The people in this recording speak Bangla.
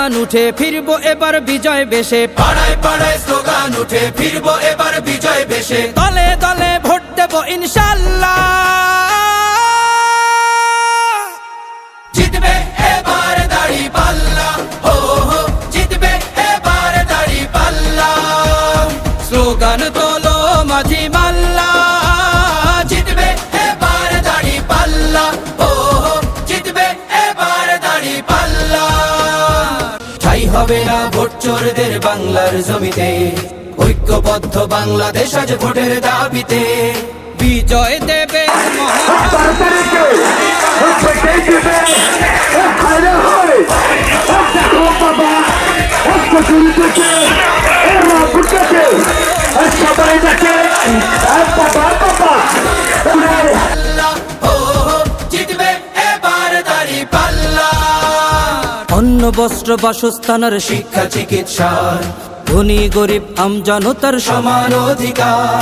স্লোগান উঠে ফিরবো এবার বিজয় বেশে, পাড়ায় পাড়ায় স্লোগান উঠে ফিরবো এবার বিজয় বেশে, দলে দলে ভোট দেবো ইনশাল্লাহ। জিতবে এবার দাঁড়িপাল্লা, হো হো জিতবে এবার দাঁড়িপাল্লা। স্লোগান তোলো মাঝি মাল্লা, জিতবে এবার দাঁড়িপাল্লা, হো হো জিতবে এবার দাঁড়িপাল্লা। ঠাই হবে না ভোট চোরদের বাংলার জমিতে, ঐক্যবদ্ধ বাংলাদেশ আজ ভোটের দাবিতে। বিজয় দেবে অন্ন বস্ত্র বাসস্থানের শিক্ষা চিকিৎসার ধনী গরিব আমজনতার সমান অধিকার।